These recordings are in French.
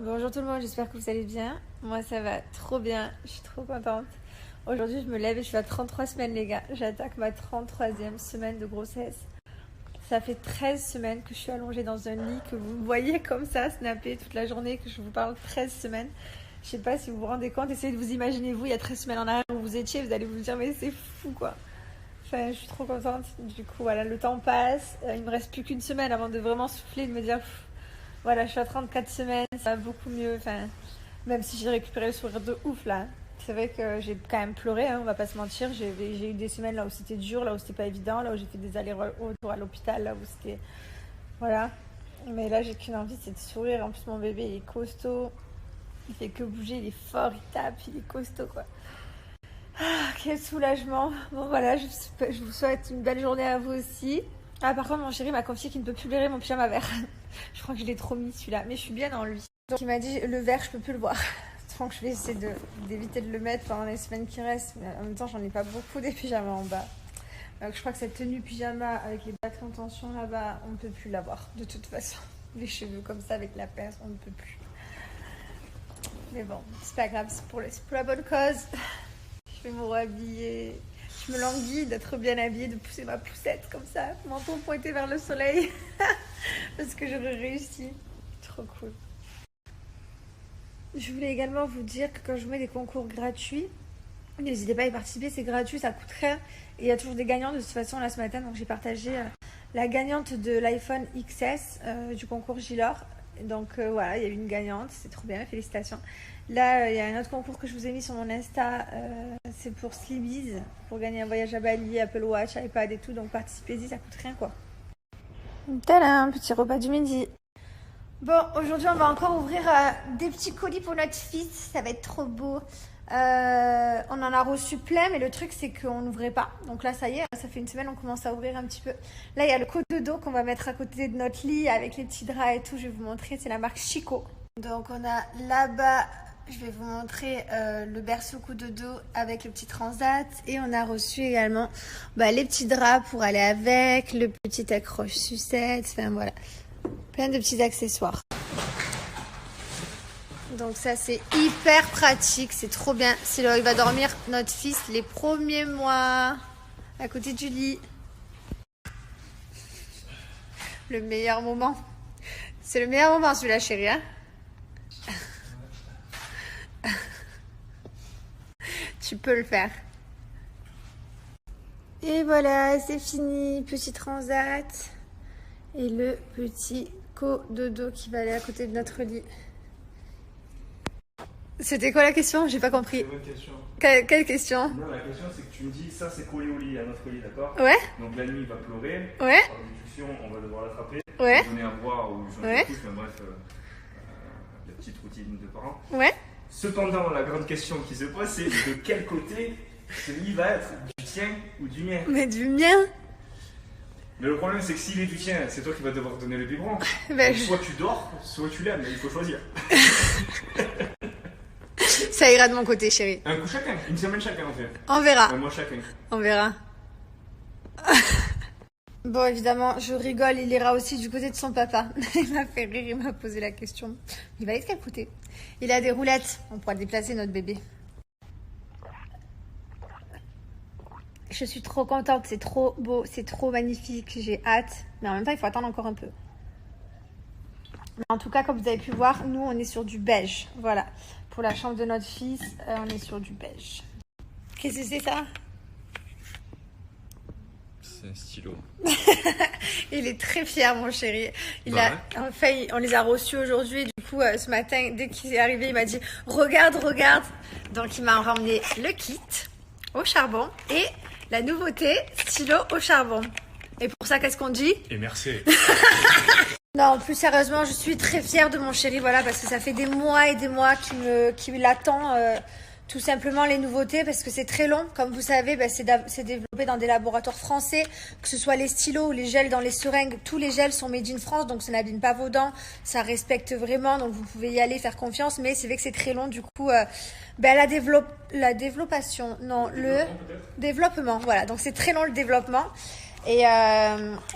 Bonjour tout le monde, j'espère que vous allez bien. Moi ça va trop bien, je suis trop contente. Aujourd'hui je me lève et je suis à 33 semaines les gars. J'attaque ma 33e semaine de grossesse. Ça fait 13 semaines que je suis allongée dans un lit, que vous me voyez comme ça, snapper toute la journée, que je vous parle 13 semaines. Je sais pas si vous vous rendez compte, essayez de vous imaginer vous il y a 13 semaines en arrière où vous étiez, vous allez vous dire mais c'est fou quoi. Enfin, je suis trop contente. Du coup, voilà, le temps passe. Il me reste plus qu'une semaine avant de vraiment souffler, de me dire, voilà, je suis à 34 semaines, ça va beaucoup mieux. Enfin, même si j'ai récupéré le sourire de ouf là. C'est vrai que j'ai quand même pleuré, hein, on va pas se mentir. J'ai eu des semaines là où c'était dur, là où c'était pas évident, là où j'ai fait des allers-retours à l'hôpital, là où c'était. Voilà. Mais là, j'ai qu'une envie, c'est de sourire. En plus, mon bébé, il est costaud. Il fait que bouger, il est fort, il tape, il est costaud quoi. Ah, quel soulagement. Bon voilà, je vous souhaite une belle journée à vous aussi. Ah par contre mon chéri m'a confié qu'il ne peut plus blairer mon pyjama vert. Je crois que je l'ai trop mis celui-là, mais je suis bien dans lui. Donc il m'a dit le vert je peux plus le voir. Donc je vais essayer d'éviter de le mettre pendant les semaines qui restent. Mais en même temps j'en ai pas beaucoup des pyjamas en bas. Donc je crois que cette tenue pyjama avec les batteries en tension là-bas, on ne peut plus l'avoir de toute façon. Les cheveux comme ça avec la pince, on ne peut plus. Mais bon, c'est pas grave, c'est pour la bonne cause. Je vais me rhabiller. Je me languis d'être bien habillée, de pousser ma poussette comme ça, menton pointé vers le soleil. Parce que j'aurais réussi. Trop cool. Je voulais également vous dire que quand je vous mets des concours gratuits, n'hésitez pas à y participer, c'est gratuit, ça coûte rien. Et il y a toujours des gagnants de toute façon là ce matin. Donc j'ai partagé la gagnante de l'iPhone XS du concours Gilor. Donc voilà, il y a eu une gagnante, c'est trop bien, félicitations. Là, il y a un autre concours que je vous ai mis sur mon Insta, c'est pour Slibiz, pour gagner un voyage à Bali, Apple Watch, iPad et tout. Donc participez-y, ça coûte rien quoi. Tadam, petit repas du midi. Bon, aujourd'hui on va encore ouvrir des petits colis pour notre fils, ça va être trop beau. On en a reçu plein, mais le truc c'est qu'on n'ouvrait pas. Donc là, ça y est, ça fait une semaine, on commence à ouvrir un petit peu. Là, il y a le coup de dos qu'on va mettre à côté de notre lit avec les petits draps et tout. Je vais vous montrer, c'est la marque Chico. Donc on a là-bas, je vais vous montrer le berceau coup de dos avec le petit transat. Et on a reçu également les petits draps pour aller avec, le petit accroche sucette, enfin voilà, plein de petits accessoires. Donc ça c'est hyper pratique, c'est trop bien. C'est là où il va dormir notre fils les premiers mois à côté du lit. Le meilleur moment. C'est le meilleur moment celui-là chérie hein. Tu peux le faire. Et voilà, c'est fini. Petit transat. Et le petit cododo qui va aller à côté de notre lit. C'était quoi la question? J'ai pas compris. C'est une bonne question. Quelle question? Non, la question c'est que tu me dis ça c'est collé au lit, à notre lit, d'accord? Ouais. Donc la nuit il va pleurer. Ouais. Par déduction, on va devoir l'attraper. Ouais. Donner à boire ou changer Ouais. de couche, mais bref, la petite routine de parents. Ouais. Cependant, la grande question qui se pose c'est de quel côté ce lit va être? Du tien ou du mien? Mais du mien? Mais le problème c'est que s'il est du tien, c'est toi qui vas devoir donner le biberon. Ben, Donc, soit tu dors, soit tu l'aimes, mais il faut choisir. Ça ira de mon côté, chérie. Un coup chacun, une semaine chacun en fait. On verra. Un mois chacun. On verra. Bon, évidemment, je rigole. Il ira aussi du côté de son papa. Il m'a fait rire, il m'a posé la question. Il va être quel côté? Il a des roulettes. On pourra déplacer notre bébé. Je suis trop contente. C'est trop beau. C'est trop magnifique. J'ai hâte. Mais en même temps, il faut attendre encore un peu. Mais en tout cas, comme vous avez pu voir, nous, on est sur du beige. Voilà. Pour la chambre de notre fils, on est sur du beige. Qu'est-ce que c'est ça? C'est un stylo. Il est très fier, mon chéri. Enfin, on les a reçus aujourd'hui. Du coup, ce matin, dès qu'il est arrivé, il m'a dit « Regarde, regarde !» Donc, il m'a ramené le kit au charbon et la nouveauté, stylo au charbon. Et pour ça, qu'est-ce qu'on dit? Et merci. Non, plus sérieusement, je suis très fière de mon chéri, voilà, parce que ça fait des mois et des mois qu'il attend tout simplement les nouveautés, parce que c'est très long. Comme vous savez, c'est développé dans des laboratoires français, que ce soit les stylos ou les gels dans les seringues. Tous les gels sont made in France, donc ça n'abîme pas vos dents, ça respecte vraiment, donc vous pouvez y aller, faire confiance. Mais c'est vrai que c'est très long, du coup, le développement, voilà. Donc c'est très long le développement. Et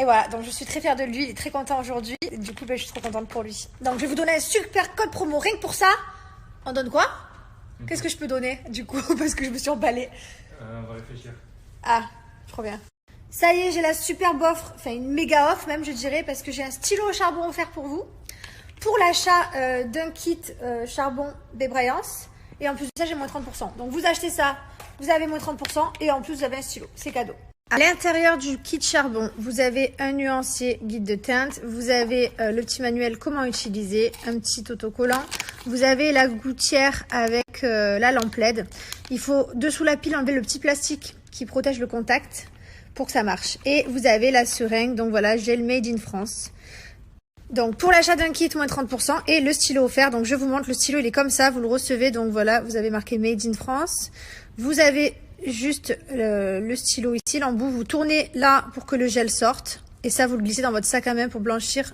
voilà, donc je suis très fière de lui, il est très content aujourd'hui. Du coup, je suis trop contente pour lui. Donc je vais vous donner un super code promo, rien que pour ça. On donne quoi? Qu'est-ce que je peux donner du coup? Parce que je me suis emballée. On va réfléchir. Ah, trop bien. Ça y est, j'ai la superbe offre, enfin une méga offre même je dirais, parce que j'ai un stylo au charbon offert pour vous. Pour l'achat d'un kit charbon débrayance. Et en plus de ça, j'ai moins 30%. Donc vous achetez ça, vous avez moins 30% et en plus vous avez un stylo. C'est cadeau. À l'intérieur du kit charbon, vous avez un nuancier guide de teinte. Vous avez le petit manuel comment utiliser, un petit autocollant. Vous avez la gouttière avec la lampe LED. Il faut dessous la pile enlever le petit plastique qui protège le contact pour que ça marche. Et vous avez la seringue, donc voilà, gel made in France. Donc pour l'achat d'un kit, moins 30% et le stylo offert. Donc je vous montre, le stylo il est comme ça, vous le recevez. Donc voilà, vous avez marqué Made in France. Vous avez juste le stylo ici, l'embout. Vous tournez là pour que le gel sorte. Et ça, vous le glissez dans votre sac à main pour blanchir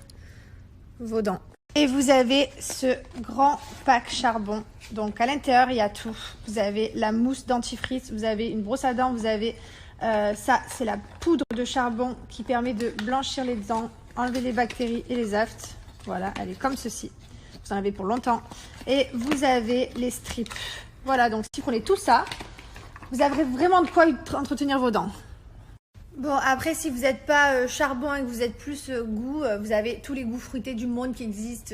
vos dents. Et vous avez ce grand pack charbon. Donc à l'intérieur, il y a tout. Vous avez la mousse dentifrice, vous avez une brosse à dents, vous avez ça, c'est la poudre de charbon qui permet de blanchir les dents, enlever les bactéries et les aftes. Voilà, elle est comme ceci. Vous en avez pour longtemps. Et vous avez les strips. Voilà, donc si vous prenez tout ça, vous avez vraiment de quoi entretenir vos dents. Bon, après, si vous n'êtes pas charbon et que vous êtes plus goût, vous avez tous les goûts fruités du monde qui existent.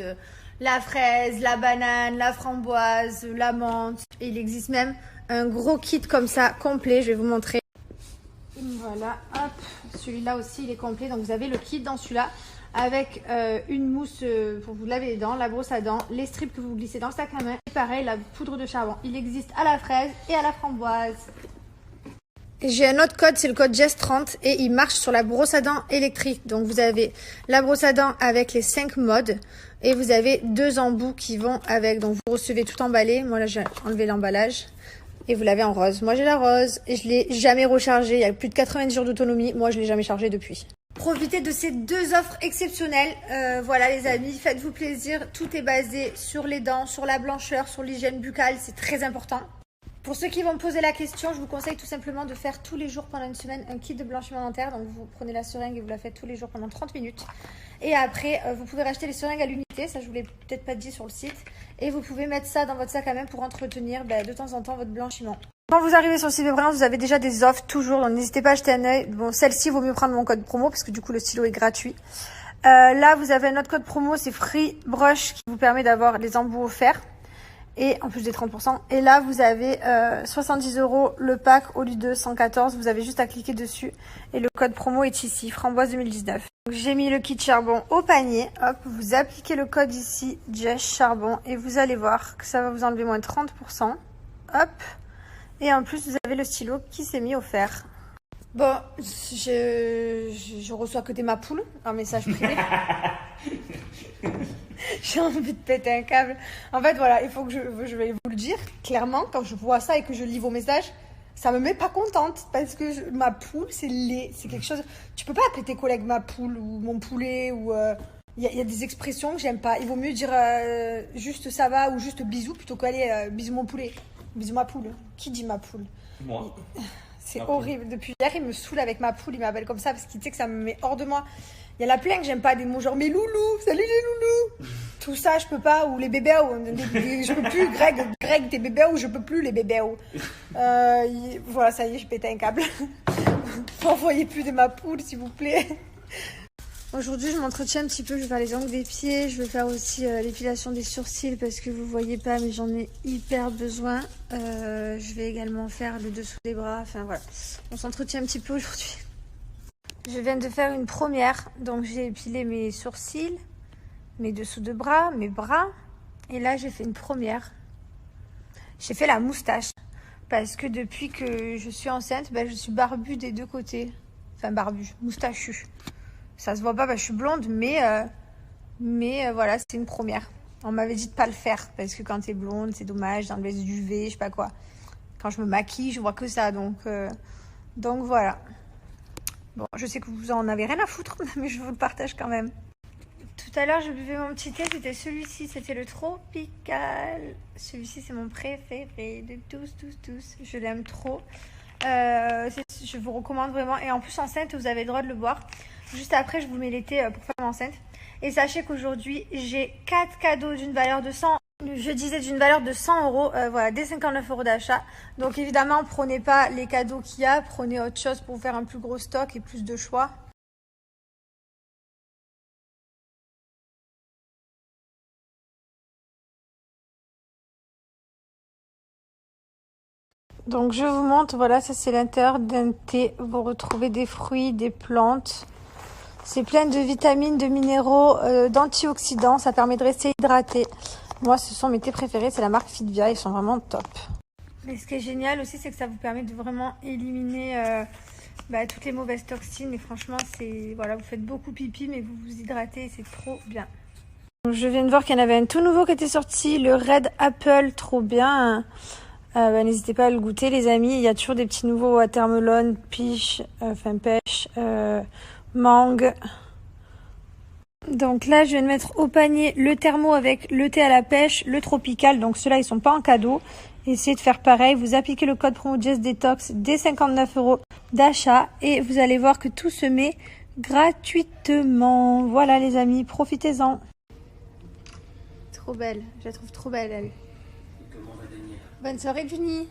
La fraise, la banane, la framboise, la menthe. Et il existe même un gros kit comme ça, complet. Je vais vous montrer. Voilà, hop, celui-là aussi il est complet, donc vous avez le kit dans celui-là avec une mousse pour vous laver les dents, la brosse à dents, les strips que vous glissez dans le sac à main et pareil la poudre de charbon. Il existe à la fraise et à la framboise. J'ai un autre code, c'est le code JESS30 et il marche sur la brosse à dents électrique. Donc vous avez la brosse à dents avec les 5 modes et vous avez 2 embouts qui vont avec. Donc vous recevez tout emballé, moi là j'ai enlevé l'emballage. Et vous l'avez en rose. Moi, j'ai la rose et je l'ai jamais rechargée. Il y a plus de 90 jours d'autonomie. Moi, je l'ai jamais chargée depuis. Profitez de ces 2 offres exceptionnelles. Voilà, les amis, faites-vous plaisir. Tout est basé sur les dents, sur la blancheur, sur l'hygiène buccale. C'est très important. Pour ceux qui vont me poser la question, je vous conseille tout simplement de faire tous les jours pendant une semaine un kit de blanchiment dentaire. Donc, vous prenez la seringue et vous la faites tous les jours pendant 30 minutes. Et après, vous pouvez racheter les seringues à l'unité. Ça, je vous l'ai peut-être pas dit sur le site. Et vous pouvez mettre ça dans votre sac à main pour entretenir de temps en temps votre blanchiment. Quand vous arrivez sur le site Débrayance, vous avez déjà des offres toujours. Donc, n'hésitez pas à jeter un œil. Bon, celle-ci, vaut mieux prendre mon code promo parce que du coup, le stylo est gratuit. Là, vous avez un autre code promo, c'est Free Brush qui vous permet d'avoir les embouts offerts. Et en plus des 30%. Et là, vous avez 70 € le pack au lieu de 114. Vous avez juste à cliquer dessus. Et le code promo est ici, Framboise 2019. J'ai mis le kit charbon au panier. Hop, vous appliquez le code ici, Jess Charbon. Et vous allez voir que ça va vous enlever moins de 30%. Hop. Et en plus, vous avez le stylo qui s'est mis offert. Bon, je reçois que des mapoules en message privé. J'ai envie de péter un câble. En fait, voilà, il faut que je vais vous le dire clairement. Quand je vois ça et que je lis vos messages, ça me met pas contente parce que ma poule, c'est laid. C'est quelque chose. Tu peux pas appeler tes collègues ma poule ou mon poulet ou. Il y a des expressions que j'aime pas. Il vaut mieux dire juste ça va ou juste bisous plutôt qu'aller bisous mon poulet, bisous ma poule. Qui dit ma poule? Moi. C'est horrible. Depuis hier, il me saoule avec ma poule. Il m'appelle comme ça parce qu'il sait que ça me met hors de moi. Il y a la plein que j'aime pas, des mots genre mes loulous, salut les loulous. Tout ça, je peux pas. Ou les bébés, je peux plus. Greg, tes bébés, ou je peux plus les bébés. Voilà, ça y est, je pète un câble. N'envoyez plus de ma poule, s'il vous plaît. Aujourd'hui, je m'entretiens un petit peu. Je vais faire les ongles des pieds. Je vais faire aussi l'épilation des sourcils parce que vous voyez pas, mais j'en ai hyper besoin. Je vais également faire le dessous des bras. Enfin voilà, on s'entretient un petit peu aujourd'hui. Je viens de faire une première. Donc j'ai épilé mes sourcils, mes dessous de bras, mes bras. Et là, j'ai fait une première. J'ai fait la moustache parce que depuis que je suis enceinte, je suis barbue des 2 côtés. Enfin barbue, moustachue. Ça se voit pas, je suis blonde, mais voilà, c'est une première. On m'avait dit de pas le faire, parce que quand t'es blonde, c'est dommage d'enlever du UV, je sais pas quoi. Quand je me maquille, je vois que ça, donc voilà. Bon, je sais que vous en avez rien à foutre, mais je vous le partage quand même. Tout à l'heure, je buvais mon petit thé, c'était celui-ci, c'était le Tropical. Celui-ci, c'est mon préféré de tous. Je l'aime trop. Je vous recommande vraiment. Et en plus, enceinte, vous avez le droit de le boire. Juste après, je vous mets l'été pour faire enceinte. Et sachez qu'aujourd'hui, j'ai 4 cadeaux d'une valeur de 100. Je disais d'une valeur de 100 euros, voilà, dès 59 euros d'achat. Donc évidemment, prenez pas les cadeaux qu'il y a, prenez autre chose pour faire un plus gros stock et plus de choix. Donc je vous montre, voilà, ça c'est l'intérieur d'un thé. Vous retrouvez des fruits, des plantes. C'est plein de vitamines, de minéraux, d'antioxydants. Ça permet de rester hydraté. Moi, ce sont mes thés préférés. C'est la marque Fitvia. Ils sont vraiment top. Et ce qui est génial aussi, c'est que ça vous permet de vraiment éliminer toutes les mauvaises toxines. Et franchement, c'est voilà, vous faites beaucoup pipi, mais vous vous hydratez. C'est trop bien. Je viens de voir qu'il y en avait un tout nouveau qui était sorti. Le Red Apple, trop bien. N'hésitez pas à le goûter, les amis. Il y a toujours des petits nouveaux watermelon, pêche, mangue. Donc là, je viens de mettre au panier le thermo avec le thé à la pêche, le tropical. Donc ceux-là, ils sont pas en cadeau. Essayez de faire pareil. Vous appliquez le code promo JustDetox dès 59 euros d'achat et vous allez voir que tout se met gratuitement. Voilà, les amis, profitez-en. Trop belle. Je la trouve trop belle, elle. Bonne soirée, Juni.